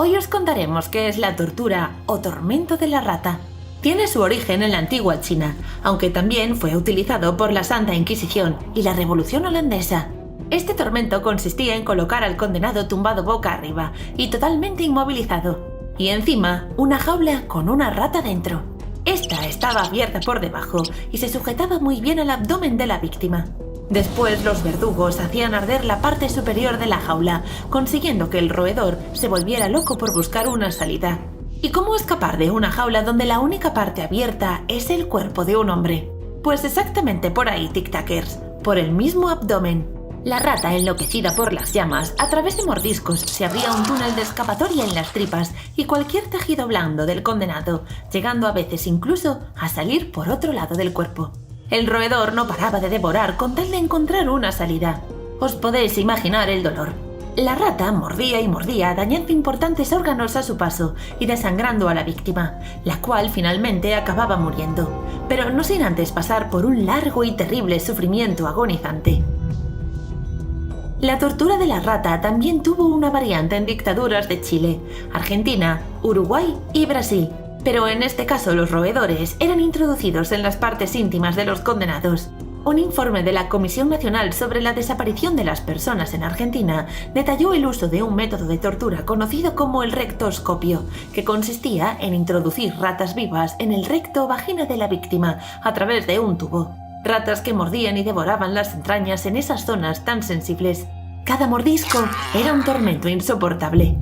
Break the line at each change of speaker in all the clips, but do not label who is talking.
Hoy os contaremos qué es la tortura o tormento de la rata. Tiene su origen en la antigua China, aunque también fue utilizado por la Santa Inquisición y la Revolución Holandesa. Este tormento consistía en colocar al condenado tumbado boca arriba y totalmente inmovilizado, y encima una jaula con una rata dentro. Esta estaba abierta por debajo y se sujetaba muy bien al abdomen de la víctima. Después los verdugos hacían arder la parte superior de la jaula, consiguiendo que el roedor se volviera loco por buscar una salida. ¿Y cómo escapar de una jaula donde la única parte abierta es el cuerpo de un hombre? Pues exactamente por ahí, tic-tackers, por el mismo abdomen. La rata, enloquecida por las llamas, a través de mordiscos se abría un túnel de escapatoria en las tripas y cualquier tejido blando del condenado, llegando a veces incluso a salir por otro lado del cuerpo. El roedor no paraba de devorar con tal de encontrar una salida. Os podéis imaginar el dolor. La rata mordía y mordía, dañando importantes órganos a su paso y desangrando a la víctima, la cual finalmente acababa muriendo, pero no sin antes pasar por un largo y terrible sufrimiento agonizante. La tortura de la rata también tuvo una variante en dictaduras de Chile, Argentina, Uruguay y Brasil. Pero en este caso los roedores eran introducidos en las partes íntimas de los condenados. Un informe de la Comisión Nacional sobre la Desaparición de las Personas en Argentina detalló el uso de un método de tortura conocido como el rectoscopio, que consistía en introducir ratas vivas en el recto o vagina de la víctima a través de un tubo. Ratas que mordían y devoraban las entrañas en esas zonas tan sensibles. Cada mordisco era un tormento insoportable.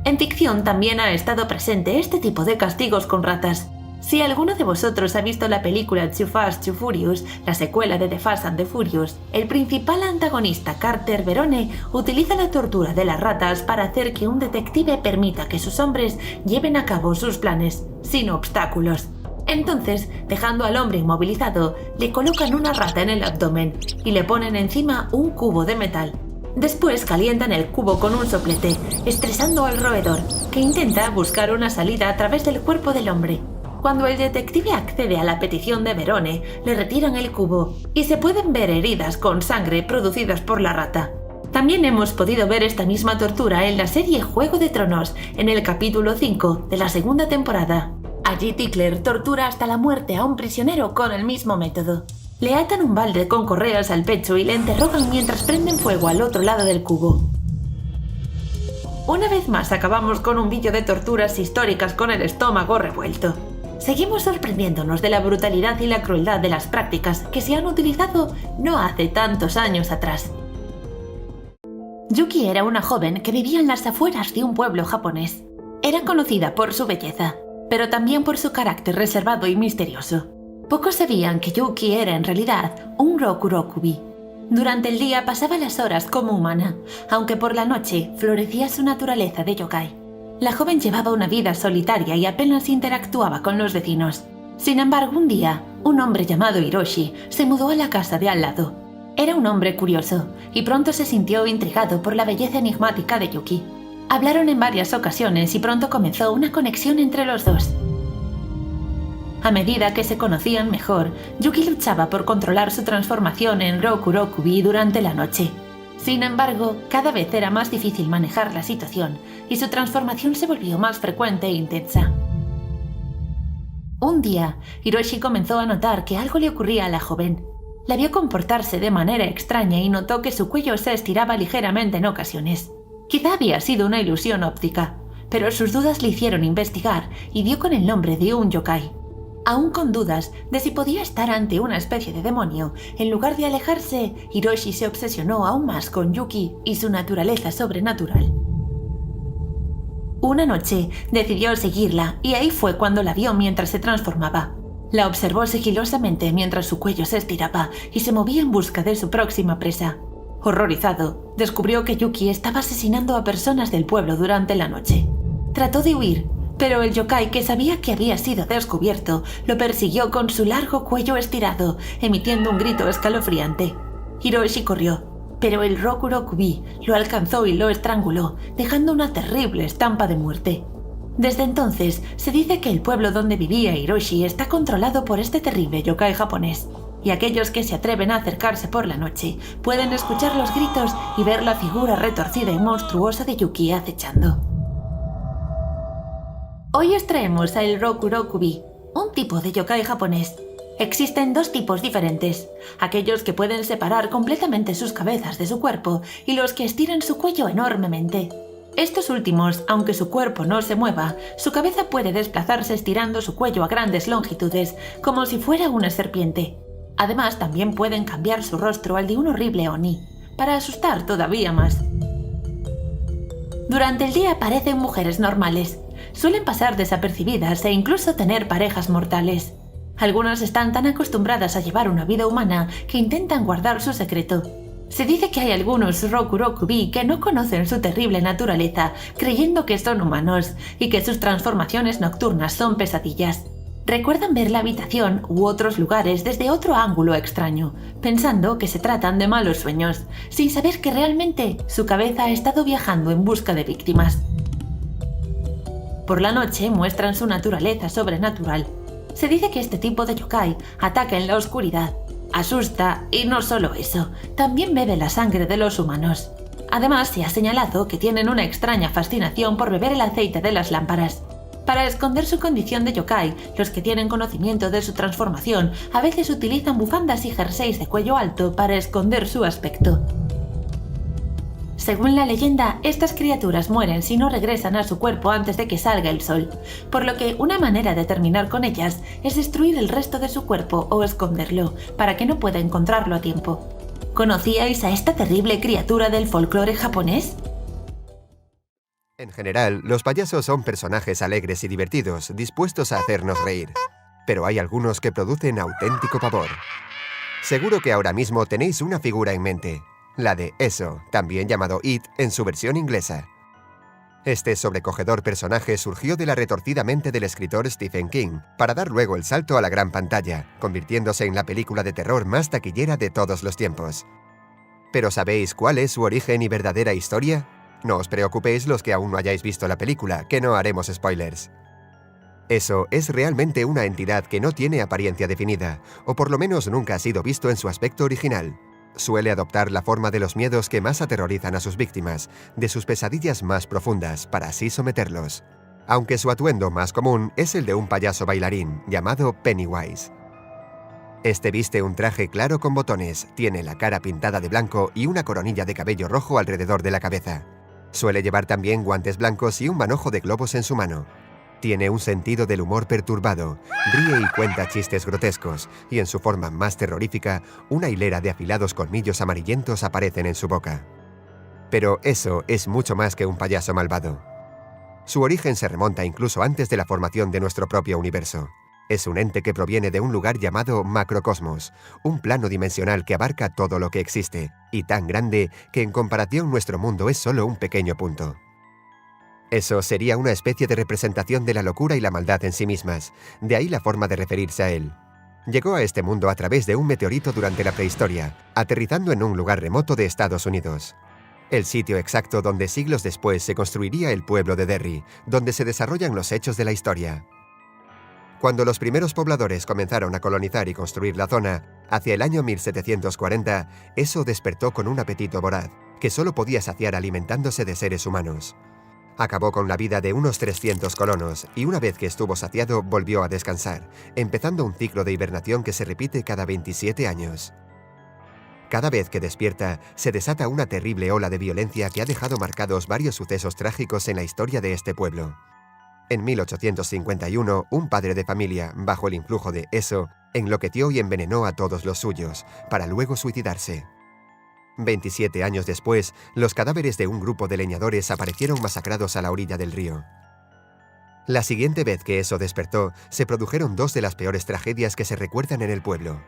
En ficción también ha estado presente este tipo de castigos con ratas. Si alguno de vosotros ha visto la película Too Fast, Too Furious, la secuela de The Fast and the Furious, el principal antagonista Carter Verone utiliza la tortura de las ratas para hacer que un detective permita que sus hombres lleven a cabo sus planes, sin obstáculos. Entonces, dejando al hombre inmovilizado, le colocan una rata en el abdomen y le ponen encima un cubo de metal. Después calientan el cubo con un soplete, estresando al roedor, que intenta buscar una salida a través del cuerpo del hombre. Cuando el detective accede a la petición de Verone, le retiran el cubo y se pueden ver heridas con sangre producidas por la rata. También hemos podido ver esta misma tortura en la serie Juego de Tronos, en el capítulo 5 de la segunda temporada. Allí Tickler tortura hasta la muerte a un prisionero con el mismo método. Le atan un balde con correas al pecho y le interrogan mientras prenden fuego al otro lado del cubo. Una vez más acabamos con un vídeo de torturas históricas con el estómago revuelto. Seguimos sorprendiéndonos de la brutalidad y la crueldad de las prácticas que se han utilizado no hace tantos años atrás. Yuki era una joven que vivía en las afueras de un pueblo japonés. Era conocida por su belleza, pero también por su carácter reservado y misterioso. Pocos sabían que Yuki era en realidad un Rokurokubi. Durante el día pasaba las horas como humana, aunque por la noche florecía su naturaleza de yokai. La joven llevaba una vida solitaria y apenas interactuaba con los vecinos. Sin embargo, un día, un hombre llamado Hiroshi se mudó a la casa de al lado. Era un hombre curioso y pronto se sintió intrigado por la belleza enigmática de Yuki. Hablaron en varias ocasiones y pronto comenzó una conexión entre los dos. A medida que se conocían mejor, Yuki luchaba por controlar su transformación en Rokurokubi durante la noche. Sin embargo, cada vez era más difícil manejar la situación y su transformación se volvió más frecuente e intensa. Un día, Hiroshi comenzó a notar que algo le ocurría a la joven. La vio comportarse de manera extraña y notó que su cuello se estiraba ligeramente en ocasiones. Quizá había sido una ilusión óptica, pero sus dudas le hicieron investigar y dio con el nombre de un yokai. Aún con dudas de si podía estar ante una especie de demonio, en lugar de alejarse, Hiroshi se obsesionó aún más con Yuki y su naturaleza sobrenatural. Una noche decidió seguirla y ahí fue cuando la vio mientras se transformaba. La observó sigilosamente mientras su cuello se estiraba y se movía en busca de su próxima presa. Horrorizado, descubrió que Yuki estaba asesinando a personas del pueblo durante la noche. Trató de huir, pero el yokai, que sabía que había sido descubierto, lo persiguió con su largo cuello estirado, emitiendo un grito escalofriante. Hiroshi corrió, pero el Rokurokubi lo alcanzó y lo estranguló, dejando una terrible estampa de muerte. Desde entonces, se dice que el pueblo donde vivía Hiroshi está controlado por este terrible yokai japonés. y aquellos que se atreven a acercarse por la noche pueden escuchar los gritos y ver la figura retorcida y monstruosa de Yuki acechando. Hoy os traemos a el Rokurokubi, un tipo de yokai japonés. Existen dos tipos diferentes, aquellos que pueden separar completamente sus cabezas de su cuerpo y los que estiran su cuello enormemente. Estos últimos, aunque su cuerpo no se mueva, su cabeza puede desplazarse estirando su cuello a grandes longitudes, como si fuera una serpiente. Además, también pueden cambiar su rostro al de un horrible oni, para asustar todavía más. Durante el día parecen mujeres normales. Suelen pasar desapercibidas e incluso tener parejas mortales. Algunas están tan acostumbradas a llevar una vida humana que intentan guardar su secreto. Se dice que hay algunos Rokurokubi que no conocen su terrible naturaleza, creyendo que son humanos y que sus transformaciones nocturnas son pesadillas. Recuerdan ver la habitación u otros lugares desde otro ángulo extraño, pensando que se tratan de malos sueños, sin saber que realmente su cabeza ha estado viajando en busca de víctimas. Por la noche muestran su naturaleza sobrenatural. Se dice que este tipo de yokai ataca en la oscuridad, asusta y no solo eso, también bebe la sangre de los humanos. Además, se ha señalado que tienen una extraña fascinación por beber el aceite de las lámparas. Para esconder su condición de yokai, los que tienen conocimiento de su transformación a veces utilizan bufandas y jerseys de cuello alto para esconder su aspecto. Según la leyenda, estas criaturas mueren si no regresan a su cuerpo antes de que salga el sol, por lo que una manera de terminar con ellas es destruir el resto de su cuerpo o esconderlo, para que no pueda encontrarlo a tiempo. ¿Conocíais a esta terrible criatura del folclore japonés?
En general, los payasos son personajes alegres y divertidos, dispuestos a hacernos reír. Pero hay algunos que producen auténtico pavor. Seguro que ahora mismo tenéis una figura en mente. La de Eso, también llamado It en su versión inglesa. Este sobrecogedor personaje surgió de la retorcida mente del escritor Stephen King, para dar luego el salto a la gran pantalla, convirtiéndose en la película de terror más taquillera de todos los tiempos. ¿Pero sabéis cuál es su origen y verdadera historia? No os preocupéis los que aún no hayáis visto la película, que no haremos spoilers. Eso es realmente una entidad que no tiene apariencia definida, o por lo menos nunca ha sido visto en su aspecto original. Suele adoptar la forma de los miedos que más aterrorizan a sus víctimas, de sus pesadillas más profundas, para así someterlos. Aunque su atuendo más común es el de un payaso bailarín, llamado Pennywise. Este viste un traje claro con botones, tiene la cara pintada de blanco y una coronilla de cabello rojo alrededor de la cabeza. Suele llevar también guantes blancos y un manojo de globos en su mano. Tiene un sentido del humor perturbado, ríe y cuenta chistes grotescos, y en su forma más terrorífica, una hilera de afilados colmillos amarillentos aparecen en su boca. Pero eso es mucho más que un payaso malvado. Su origen se remonta incluso antes de la formación de nuestro propio universo. Es un ente que proviene de un lugar llamado Macrocosmos, un plano dimensional que abarca todo lo que existe, y tan grande que en comparación nuestro mundo es solo un pequeño punto. Eso sería una especie de representación de la locura y la maldad en sí mismas, de ahí la forma de referirse a él. Llegó a este mundo a través de un meteorito durante la prehistoria, aterrizando en un lugar remoto de Estados Unidos. El sitio exacto donde siglos después se construiría el pueblo de Derry, donde se desarrollan los hechos de la historia. Cuando los primeros pobladores comenzaron a colonizar y construir la zona, hacia el año 1740, eso despertó con un apetito voraz, que solo podía saciar alimentándose de seres humanos. Acabó con la vida de unos 300 colonos y una vez que estuvo saciado volvió a descansar, empezando un ciclo de hibernación que se repite cada 27 años. Cada vez que despierta, se desata una terrible ola de violencia que ha dejado marcados varios sucesos trágicos en la historia de este pueblo. En 1851, un padre de familia, bajo el influjo de eso, enloqueció y envenenó a todos los suyos, para luego suicidarse. 27 años después, los cadáveres de un grupo de leñadores aparecieron masacrados a la orilla del río. La siguiente vez que eso despertó, se produjeron dos de las peores tragedias que se recuerdan en el pueblo.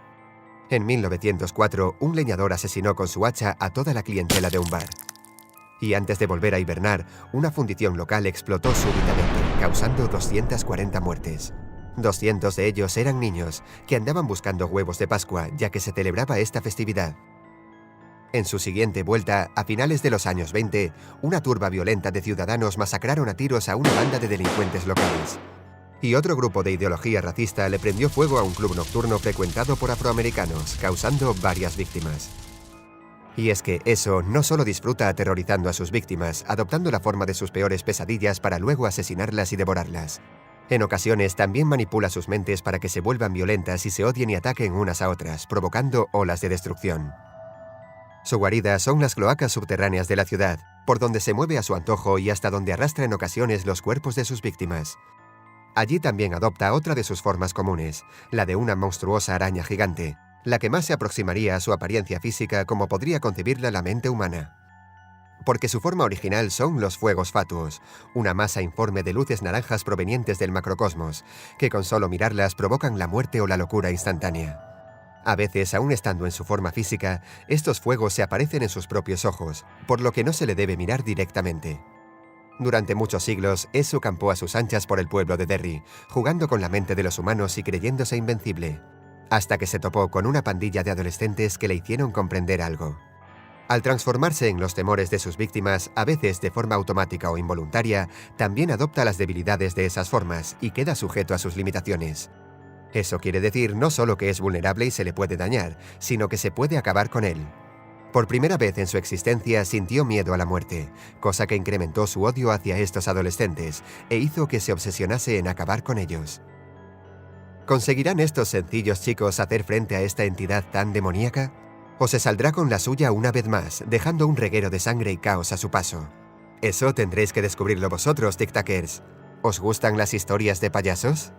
En 1904, un leñador asesinó con su hacha a toda la clientela de un bar. Y antes de volver a hibernar, una fundición local explotó súbitamente, causando 240 muertes. 200 de ellos eran niños, que andaban buscando huevos de Pascua, ya que se celebraba esta festividad. En su siguiente vuelta, a finales de los años 20, una turba violenta de ciudadanos masacraron a tiros a una banda de delincuentes locales. Y otro grupo de ideología racista le prendió fuego a un club nocturno frecuentado por afroamericanos, causando varias víctimas. Y es que eso no solo disfruta aterrorizando a sus víctimas, adoptando la forma de sus peores pesadillas para luego asesinarlas y devorarlas. En ocasiones también manipula sus mentes para que se vuelvan violentas y se odien y ataquen unas a otras, provocando olas de destrucción. Su guarida son las cloacas subterráneas de la ciudad, por donde se mueve a su antojo y hasta donde arrastra en ocasiones los cuerpos de sus víctimas. Allí también adopta otra de sus formas comunes, la de una monstruosa araña gigante, la que más se aproximaría a su apariencia física como podría concebirla la mente humana. Porque su forma original son los fuegos fatuos, una masa informe de luces naranjas provenientes del macrocosmos, que con solo mirarlas provocan la muerte o la locura instantánea. A veces, aún estando en su forma física, estos fuegos se aparecen en sus propios ojos, por lo que no se le debe mirar directamente. Durante muchos siglos, Esu campó a sus anchas por el pueblo de Derry, jugando con la mente de los humanos y creyéndose invencible, hasta que se topó con una pandilla de adolescentes que le hicieron comprender algo. Al transformarse en los temores de sus víctimas, a veces de forma automática o involuntaria, también adopta las debilidades de esas formas y queda sujeto a sus limitaciones. Eso quiere decir no solo que es vulnerable y se le puede dañar, sino que se puede acabar con él. Por primera vez en su existencia sintió miedo a la muerte, cosa que incrementó su odio hacia estos adolescentes e hizo que se obsesionase en acabar con ellos. ¿Conseguirán estos sencillos chicos hacer frente a esta entidad tan demoníaca? ¿O se saldrá con la suya una vez más, dejando un reguero de sangre y caos a su paso? Eso tendréis que descubrirlo vosotros, Tic Tacers. ¿Os gustan las historias de payasos?